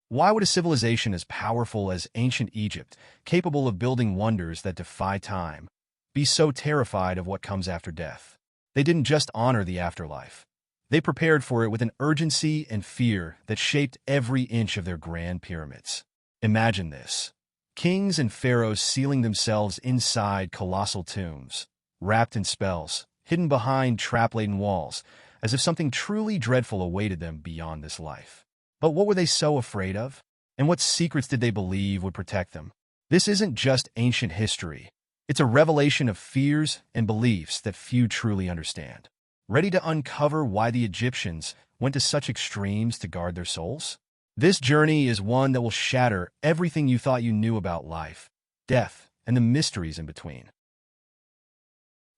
Why would a civilization as powerful as ancient Egypt, capable of building wonders that defy time, be so terrified of what comes after death? They didn't just honor the afterlife. They prepared for it with an urgency and fear that shaped every inch of their grand pyramids. Imagine this. Kings and pharaohs sealing themselves inside colossal tombs, wrapped in spells, hidden behind trap-laden walls, as if something truly dreadful awaited them beyond this life. But what were they so afraid of? And what secrets did they believe would protect them? This isn't just ancient history. It's a revelation of fears and beliefs that few truly understand. Ready to uncover why the Egyptians went to such extremes to guard their souls? This journey is one that will shatter everything you thought you knew about life, death, and the mysteries in between.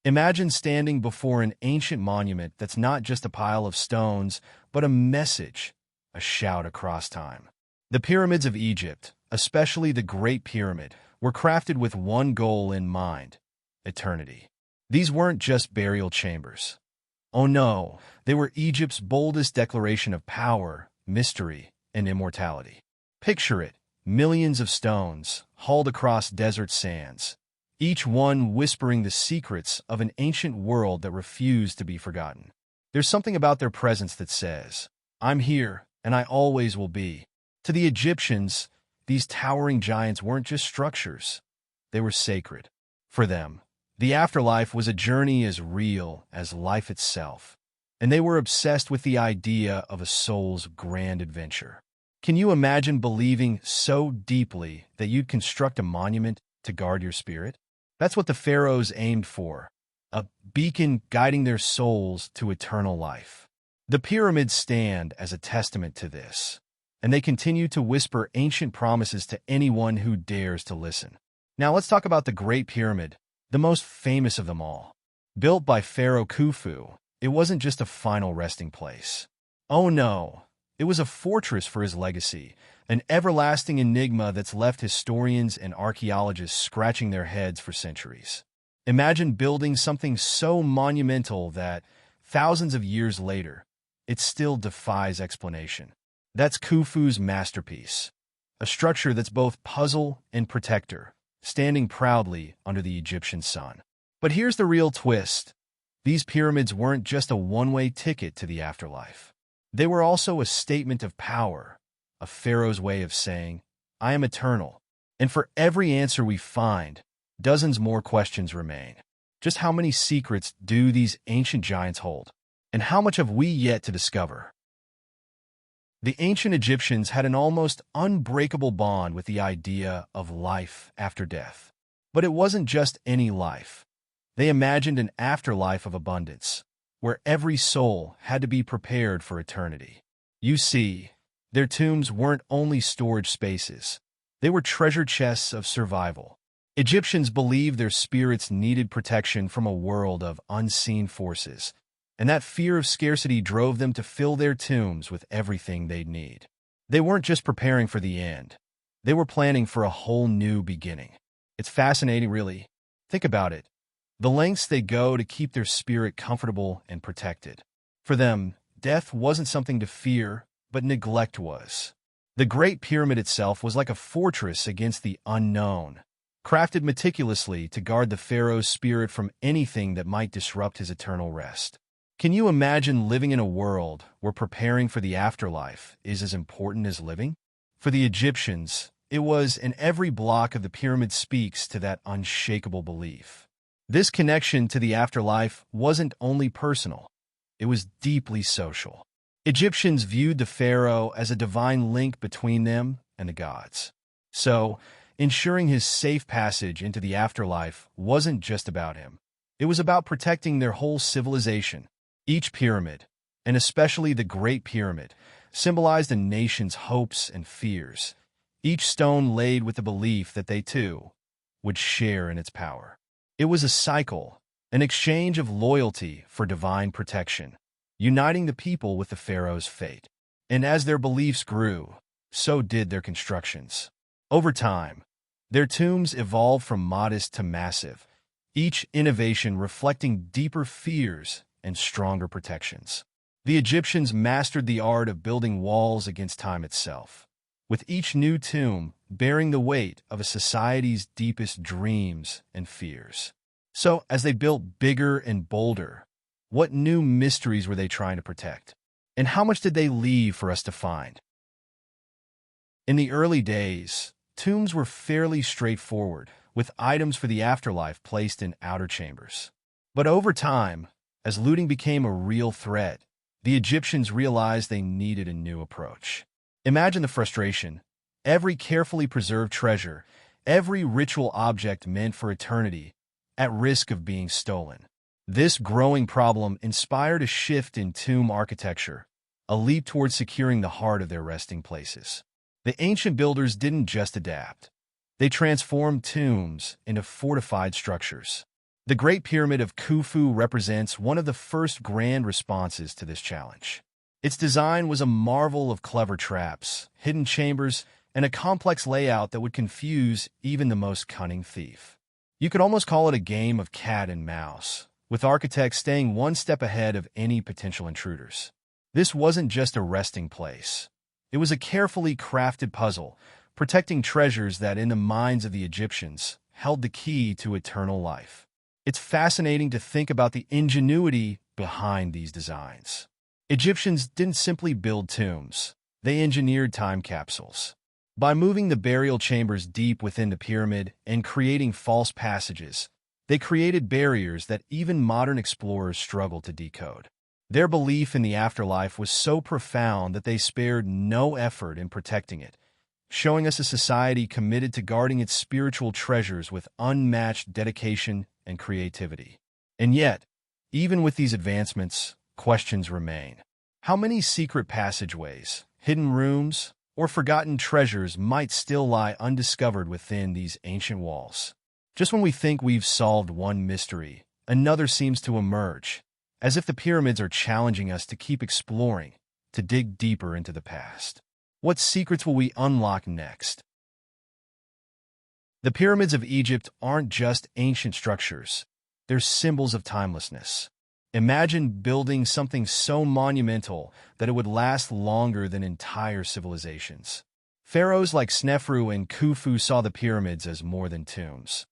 Imagine standing before an ancient monument that's not just a pile of stones, but a message, a shout across time. The pyramids of Egypt, especially the Great Pyramid, were crafted with one goal in mind: eternity. These weren't just burial chambers. Oh no, they were Egypt's boldest declaration of power, mystery, and immortality. Picture it, millions of stones, hauled across desert sands, each one whispering the secrets of an ancient world that refused to be forgotten. There's something about their presence that says, "I'm here, and I always will be." To the Egyptians, these towering giants weren't just structures. They were sacred. For them, the afterlife was a journey as real as life itself, and they were obsessed with the idea of a soul's grand adventure. Can you imagine believing so deeply that you'd construct a monument to guard your spirit? That's what the pharaohs aimed for, a beacon guiding their souls to eternal life. The pyramids stand as a testament to this, and they continue to whisper ancient promises to anyone who dares to listen. Now let's talk about the Great Pyramid, the most famous of them all. Built by Pharaoh Khufu, it wasn't just a final resting place. Oh no, it was a fortress for his legacy, an everlasting enigma that's left historians and archaeologists scratching their heads for centuries. Imagine building something so monumental that, thousands of years later, it still defies explanation. That's Khufu's masterpiece, a structure that's both puzzle and protector, standing proudly under the Egyptian sun. But here's the real twist. These pyramids weren't just a one-way ticket to the afterlife. They were also a statement of power, a pharaoh's way of saying, "I am eternal." And for every answer we find, dozens more questions remain. Just how many secrets do these ancient giants hold? And how much have we yet to discover? The ancient Egyptians had an almost unbreakable bond with the idea of life after death. But it wasn't just any life. They imagined an afterlife of abundance, where every soul had to be prepared for eternity. You see, their tombs weren't only storage spaces. They were treasure chests of survival. Egyptians believed their spirits needed protection from a world of unseen forces, and that fear of scarcity drove them to fill their tombs with everything they'd need. They weren't just preparing for the end. They were planning for a whole new beginning. It's fascinating, really. Think about it. The lengths they go to keep their spirit comfortable and protected. For them, death wasn't something to fear, but neglect was. The Great Pyramid itself was like a fortress against the unknown, crafted meticulously to guard the pharaoh's spirit from anything that might disrupt his eternal rest. Can you imagine living in a world where preparing for the afterlife is as important as living? For the Egyptians, it was, and every block of the pyramid speaks to that unshakable belief. This connection to the afterlife wasn't only personal, it was deeply social. Egyptians viewed the pharaoh as a divine link between them and the gods. So, ensuring his safe passage into the afterlife wasn't just about him. It was about protecting their whole civilization. Each pyramid, and especially the Great Pyramid, symbolized a nation's hopes and fears, each stone laid with the belief that they, too, would share in its power. It was a cycle, an exchange of loyalty for divine protection, uniting the people with the pharaoh's fate. And as their beliefs grew, so did their constructions. Over time, their tombs evolved from modest to massive, each innovation reflecting deeper fears and stronger protections. The Egyptians mastered the art of building walls against time itself, with each new tomb bearing the weight of a society's deepest dreams and fears. So, as they built bigger and bolder, what new mysteries were they trying to protect? And how much did they leave for us to find? In the early days, tombs were fairly straightforward, with items for the afterlife placed in outer chambers. But over time, as looting became a real threat, the Egyptians realized they needed a new approach. Imagine the frustration. Every carefully preserved treasure, every ritual object meant for eternity, at risk of being stolen. This growing problem inspired a shift in tomb architecture, a leap towards securing the heart of their resting places. The ancient builders didn't just adapt. They transformed tombs into fortified structures. The Great Pyramid of Khufu represents one of the first grand responses to this challenge. Its design was a marvel of clever traps, hidden chambers, and a complex layout that would confuse even the most cunning thief. You could almost call it a game of cat and mouse, with architects staying one step ahead of any potential intruders. This wasn't just a resting place. It was a carefully crafted puzzle, protecting treasures that, in the minds of the Egyptians, held the key to eternal life. It's fascinating to think about the ingenuity behind these designs. Egyptians didn't simply build tombs. They engineered time capsules. By moving the burial chambers deep within the pyramid and creating false passages, they created barriers that even modern explorers struggle to decode. Their belief in the afterlife was so profound that they spared no effort in protecting it, showing us a society committed to guarding its spiritual treasures with unmatched dedication and creativity. And yet, even with these advancements, questions remain. How many secret passageways, hidden rooms, or forgotten treasures might still lie undiscovered within these ancient walls? Just when we think we've solved one mystery, another seems to emerge, as if the pyramids are challenging us to keep exploring, to dig deeper into the past. What secrets will we unlock next? The pyramids of Egypt aren't just ancient structures. They're symbols of timelessness. Imagine building something so monumental that it would last longer than entire civilizations. Pharaohs like Snefru and Khufu saw the pyramids as more than tombs.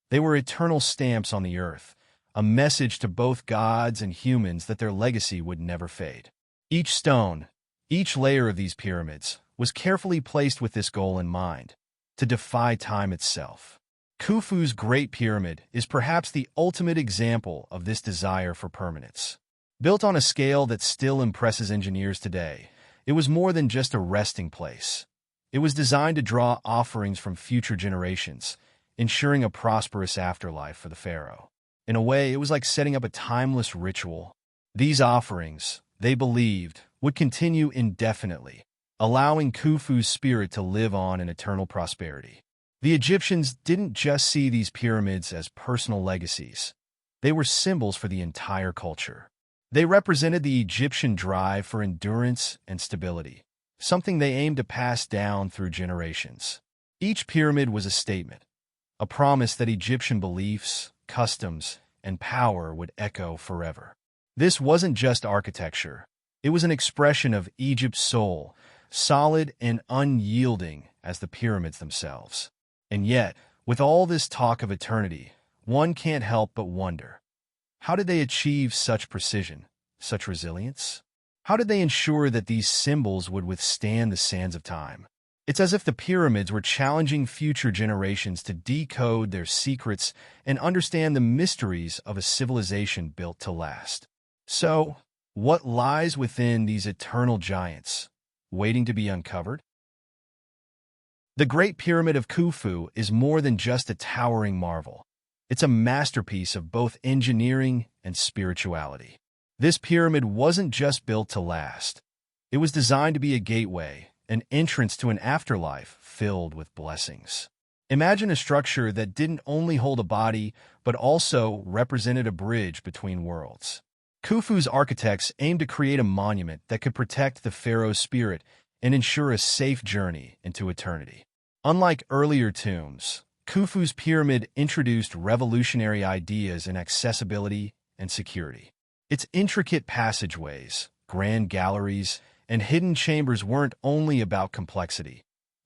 They were eternal stamps on the earth, a message to both gods and humans that their legacy would never fade. Each stone, each layer of these pyramids, was carefully placed with this goal in mind, to defy time itself. Khufu's Great Pyramid is perhaps the ultimate example of this desire for permanence. Built on a scale that still impresses engineers today, it was more than just a resting place. It was designed to draw offerings from future generations, ensuring a prosperous afterlife for the pharaoh. In a way, it was like setting up a timeless ritual. These offerings, they believed, would continue indefinitely, allowing Khufu's spirit to live on in eternal prosperity. The Egyptians didn't just see these pyramids as personal legacies. They were symbols for the entire culture. They represented the Egyptian drive for endurance and stability, something they aimed to pass down through generations. Each pyramid was a statement, a promise that Egyptian beliefs, customs, and power would echo forever. This wasn't just architecture. It was an expression of Egypt's soul, solid and unyielding as the pyramids themselves. And yet, with all this talk of eternity, one can't help but wonder, how did they achieve such precision, such resilience? How did they ensure that these symbols would withstand the sands of time? It's as if the pyramids were challenging future generations to decode their secrets and understand the mysteries of a civilization built to last. So, what lies within these eternal giants, waiting to be uncovered? The Great Pyramid of Khufu is more than just a towering marvel. It's a masterpiece of both engineering and spirituality. This pyramid wasn't just built to last. It was designed to be a gateway, an entrance to an afterlife filled with blessings. Imagine a structure that didn't only hold a body, but also represented a bridge between worlds. Khufu's architects aimed to create a monument that could protect the pharaoh's spirit and ensure a safe journey into eternity. Unlike earlier tombs, Khufu's pyramid introduced revolutionary ideas in accessibility and security. Its intricate passageways, grand galleries, and hidden chambers weren't only about complexity.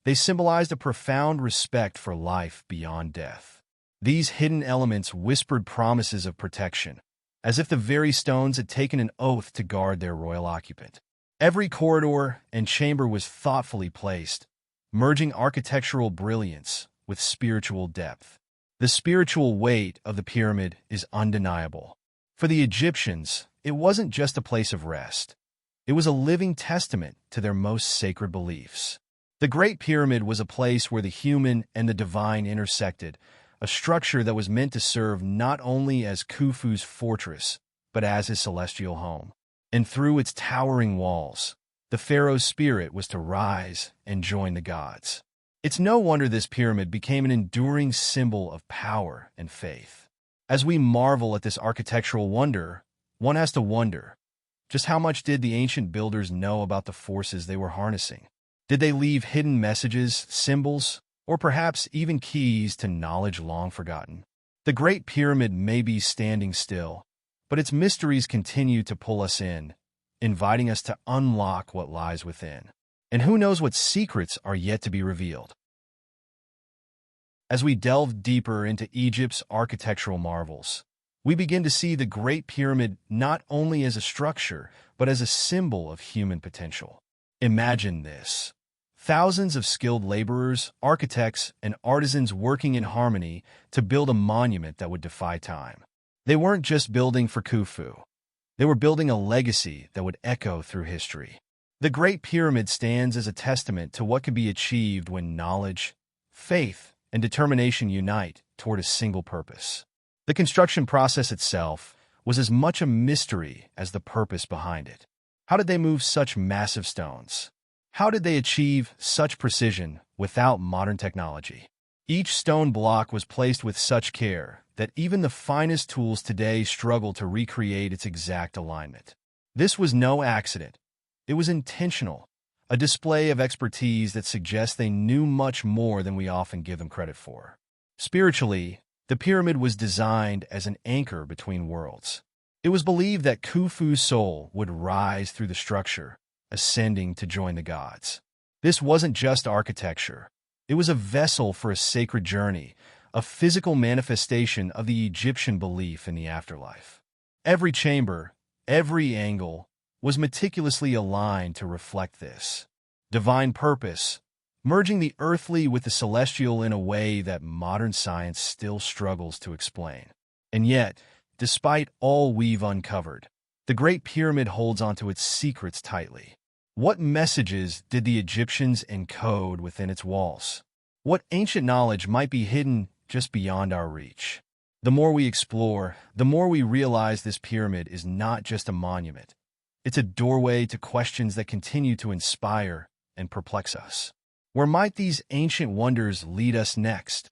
They symbolized a profound respect for life beyond death. These hidden elements whispered promises of protection, as if the very stones had taken an oath to guard their royal occupant. Every corridor and chamber was thoughtfully placed, merging architectural brilliance with spiritual depth. The spiritual weight of the pyramid is undeniable. For the Egyptians, it wasn't just a place of rest. It was a living testament to their most sacred beliefs. The Great Pyramid was a place where the human and the divine intersected, a structure that was meant to serve not only as Khufu's fortress, but as his celestial home. And through its towering walls, the pharaoh's spirit was to rise and join the gods. It's no wonder this pyramid became an enduring symbol of power and faith. As we marvel at this architectural wonder, one has to wonder, just how much did the ancient builders know about the forces they were harnessing? Did they leave hidden messages, symbols, or perhaps even keys to knowledge long forgotten? The Great Pyramid may be standing still, but its mysteries continue to pull us in, inviting us to unlock what lies within. And who knows what secrets are yet to be revealed? As we delve deeper into Egypt's architectural marvels, we begin to see the Great Pyramid not only as a structure, but as a symbol of human potential. Imagine this. Thousands of skilled laborers, architects, and artisans working in harmony to build a monument that would defy time. They weren't just building for Khufu. They were building a legacy that would echo through history. The Great Pyramid stands as a testament to what can be achieved when knowledge, faith, and determination unite toward a single purpose. The construction process itself was as much a mystery as the purpose behind it. How did they move such massive stones? How did they achieve such precision without modern technology? Each stone block was placed with such care that even the finest tools today struggle to recreate its exact alignment. This was no accident. It was intentional, a display of expertise that suggests they knew much more than we often give them credit for. Spiritually, the pyramid was designed as an anchor between worlds. It was believed that Khufu's soul would rise through the structure, ascending to join the gods. This wasn't just architecture. It was a vessel for a sacred journey, a physical manifestation of the Egyptian belief in the afterlife. Every chamber, every angle, was meticulously aligned to reflect this divine purpose, merging the earthly with the celestial in a way that modern science still struggles to explain. And yet, despite all we've uncovered, the Great Pyramid holds onto its secrets tightly. What messages did the Egyptians encode within its walls? What ancient knowledge might be hidden just beyond our reach? The more we explore, the more we realize this pyramid is not just a monument. It's a doorway to questions that continue to inspire and perplex us. Where might these ancient wonders lead us next?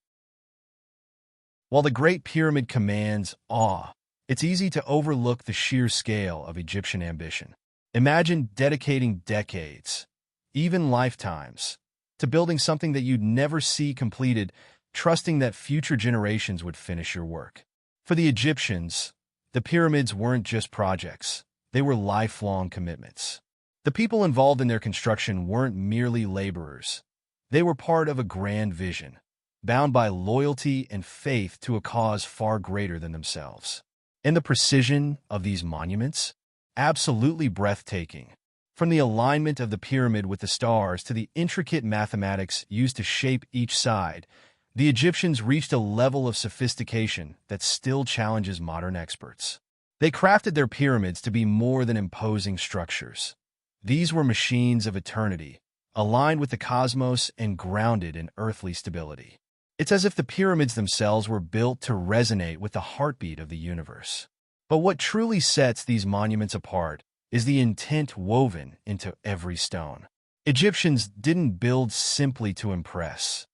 While the Great Pyramid commands awe, it's easy to overlook the sheer scale of Egyptian ambition. Imagine dedicating decades, even lifetimes, to building something that you'd never see completed, trusting that future generations would finish your work. For the Egyptians, the pyramids weren't just projects. They were lifelong commitments. The people involved in their construction weren't merely laborers. They were part of a grand vision, bound by loyalty and faith to a cause far greater than themselves. And the precision of these monuments? Absolutely breathtaking. From the alignment of the pyramid with the stars to the intricate mathematics used to shape each side, the Egyptians reached a level of sophistication that still challenges modern experts. They crafted their pyramids to be more than imposing structures. These were machines of eternity, aligned with the cosmos and grounded in earthly stability. It's as if the pyramids themselves were built to resonate with the heartbeat of the universe. But what truly sets these monuments apart is the intent woven into every stone. Egyptians didn't build simply to impress.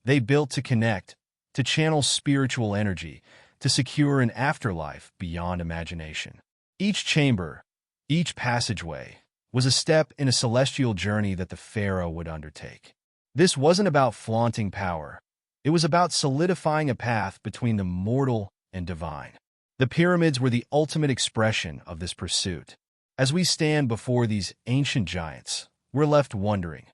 They built to connect, to channel spiritual energy, to secure an afterlife beyond imagination. Each chamber, each passageway, was a step in a celestial journey that the pharaoh would undertake. This wasn't about flaunting power. It was about solidifying a path between the mortal and divine. The pyramids were the ultimate expression of this pursuit. As we stand before these ancient giants, we're left wondering,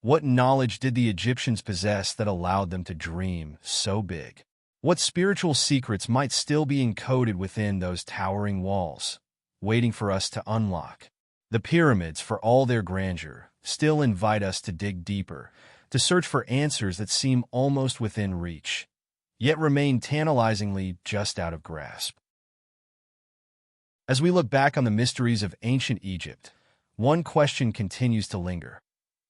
What knowledge did the Egyptians possess that allowed them to dream so big? What spiritual secrets might still be encoded within those towering walls, waiting for us to unlock? The pyramids, for all their grandeur, still invite us to dig deeper, to search for answers that seem almost within reach, yet remain tantalizingly just out of grasp. As we look back on the mysteries of ancient Egypt, one question continues to linger.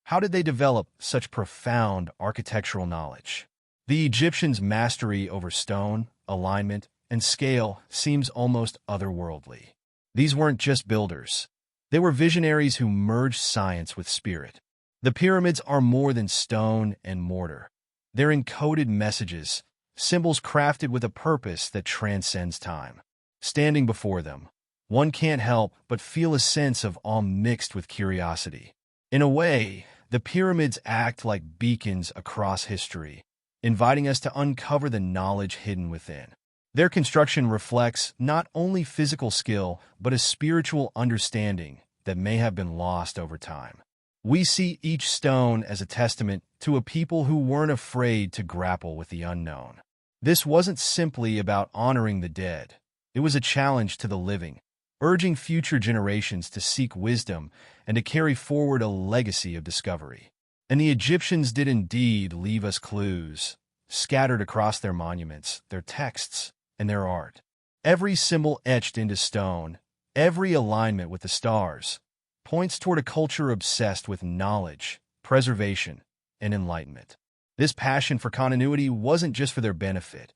How did they develop such profound architectural knowledge? The Egyptians' mastery over stone, alignment, and scale seems almost otherworldly. These weren't just builders. They were visionaries who merged science with spirit. The pyramids are more than stone and mortar. They're encoded messages, symbols crafted with a purpose that transcends time. Standing before them, one can't help but feel a sense of awe mixed with curiosity. In a way, the pyramids act like beacons across history, inviting us to uncover the knowledge hidden within. Their construction reflects not only physical skill, but a spiritual understanding that may have been lost over time. We see each stone as a testament to a people who weren't afraid to grapple with the unknown. This wasn't simply about honoring the dead. It was a challenge to the living, urging future generations to seek wisdom and to carry forward a legacy of discovery. And the Egyptians did indeed leave us clues, scattered across their monuments, their texts, and their art. Every symbol etched into stone, every alignment with the stars, points toward a culture obsessed with knowledge, preservation, and enlightenment. This passion for continuity wasn't just for their benefit.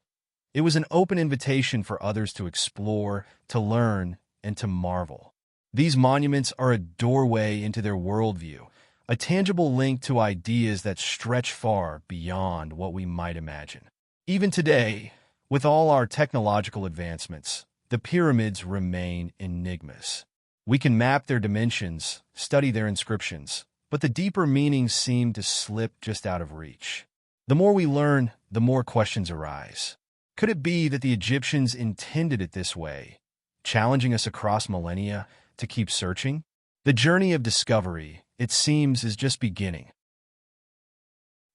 It was an open invitation for others to explore, to learn, and to marvel. These monuments are a doorway into their worldview, a tangible link to ideas that stretch far beyond what we might imagine. Even today, with all our technological advancements, the pyramids remain enigmas. We can map their dimensions, study their inscriptions, but the deeper meanings seem to slip just out of reach. The more we learn, the more questions arise. Could it be that the Egyptians intended it this way, challenging us across millennia to keep searching? The journey of discovery, it seems, is just beginning.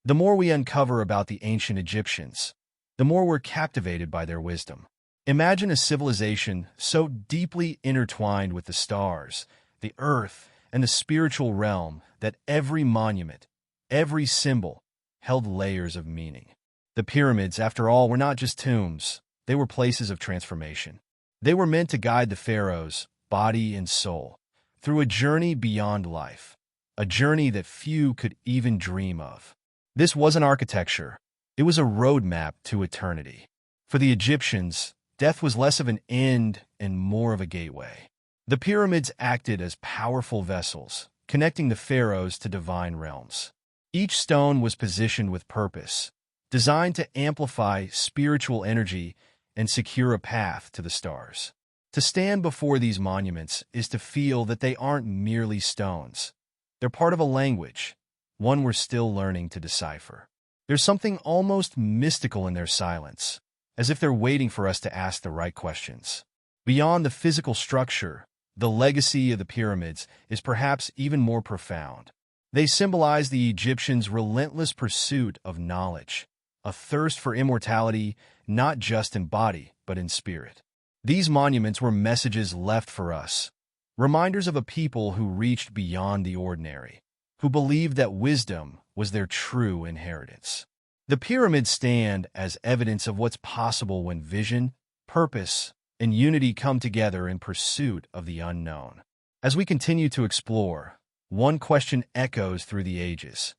The more we uncover about the ancient Egyptians, the more we're captivated by their wisdom. Imagine a civilization so deeply intertwined with the stars, the earth, and the spiritual realm that every monument, every symbol, held layers of meaning. The pyramids, after all, were not just tombs. They were places of transformation. They were meant to guide the pharaohs, body and soul, through a journey beyond life, a journey that few could even dream of. This wasn't architecture. It was a roadmap to eternity. For the Egyptians, death was less of an end and more of a gateway. The pyramids acted as powerful vessels, connecting the pharaohs to divine realms. Each stone was positioned with purpose, designed to amplify spiritual energy and secure a path to the stars. To stand before these monuments is to feel that they aren't merely stones. They're part of a language, one we're still learning to decipher. There's something almost mystical in their silence, as if they're waiting for us to ask the right questions. Beyond the physical structure, the legacy of the pyramids is perhaps even more profound. They symbolize the Egyptians' relentless pursuit of knowledge, a thirst for immortality not just in body, but in spirit. These monuments were messages left for us, reminders of a people who reached beyond the ordinary, who believed that wisdom was their true inheritance. The pyramids stand as evidence of what's possible when vision, purpose, and unity come together in pursuit of the unknown. As we continue to explore, one question echoes through the ages.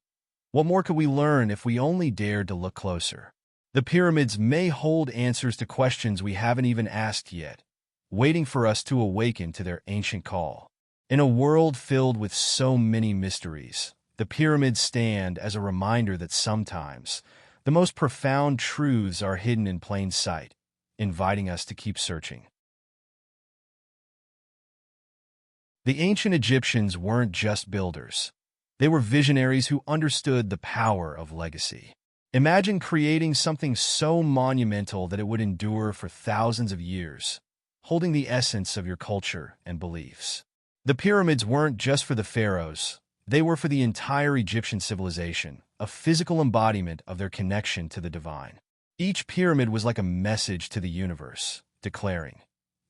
What more could we learn if we only dared to look closer? The pyramids may hold answers to questions we haven't even asked yet, waiting for us to awaken to their ancient call. In a world filled with so many mysteries, the pyramids stand as a reminder that sometimes the most profound truths are hidden in plain sight, inviting us to keep searching. The ancient Egyptians weren't just builders. They were visionaries who understood the power of legacy. Imagine creating something so monumental that it would endure for thousands of years, holding the essence of your culture and beliefs. The pyramids weren't just for the pharaohs. They were for the entire Egyptian civilization, a physical embodiment of their connection to the divine. Each pyramid was like a message to the universe, declaring,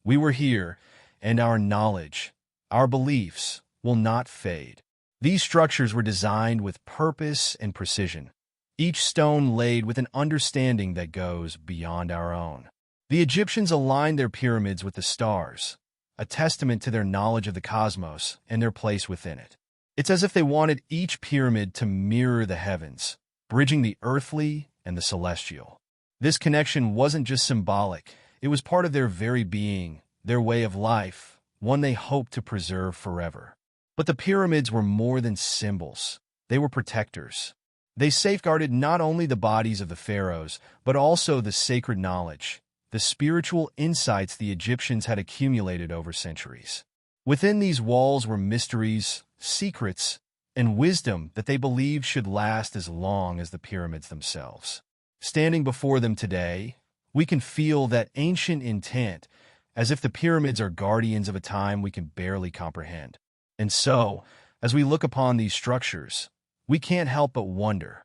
"We were here, and our knowledge, our beliefs, will not fade." These structures were designed with purpose and precision, each stone laid with an understanding that goes beyond our own. The Egyptians aligned their pyramids with the stars, a testament to their knowledge of the cosmos and their place within it. It's as if they wanted each pyramid to mirror the heavens, bridging the earthly and the celestial. This connection wasn't just symbolic, it was part of their very being, their way of life, one they hoped to preserve forever. But the pyramids were more than symbols. They were protectors. They safeguarded not only the bodies of the pharaohs, but also the sacred knowledge, the spiritual insights the Egyptians had accumulated over centuries. Within these walls were mysteries, secrets, and wisdom that they believed should last as long as the pyramids themselves. Standing before them today, we can feel that ancient intent, as if the pyramids are guardians of a time we can barely comprehend. And so, as we look upon these structures, we can't help but wonder,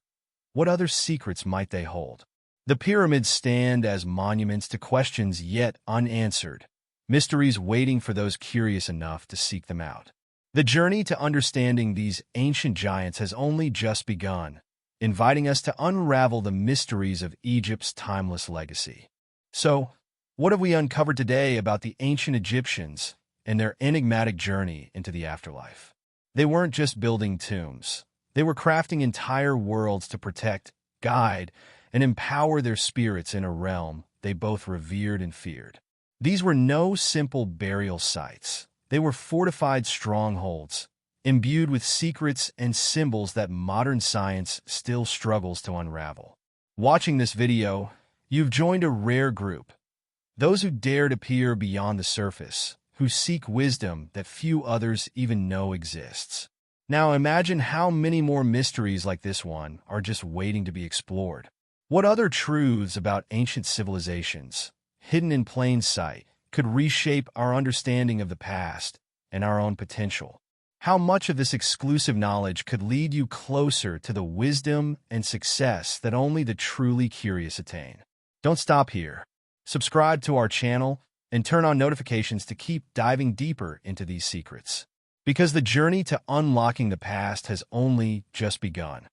what other secrets might they hold? The pyramids stand as monuments to questions yet unanswered, mysteries waiting for those curious enough to seek them out. The journey to understanding these ancient giants has only just begun, inviting us to unravel the mysteries of Egypt's timeless legacy. So, what have we uncovered today about the ancient Egyptians and their enigmatic journey into the afterlife? They weren't just building tombs. They were crafting entire worlds to protect, guide, and empower their spirits in a realm they both revered and feared. These were no simple burial sites. They were fortified strongholds, imbued with secrets and symbols that modern science still struggles to unravel. Watching this video, you've joined a rare group, those who dare to peer beyond the surface, who seek wisdom that few others even know exists. Now imagine how many more mysteries like this one are just waiting to be explored. What other truths about ancient civilizations, hidden in plain sight, could reshape our understanding of the past and our own potential? How much of this exclusive knowledge could lead you closer to the wisdom and success that only the truly curious attain? Don't stop here. Subscribe to our channel and turn on notifications to keep diving deeper into these secrets. Because the journey to unlocking the past has only just begun.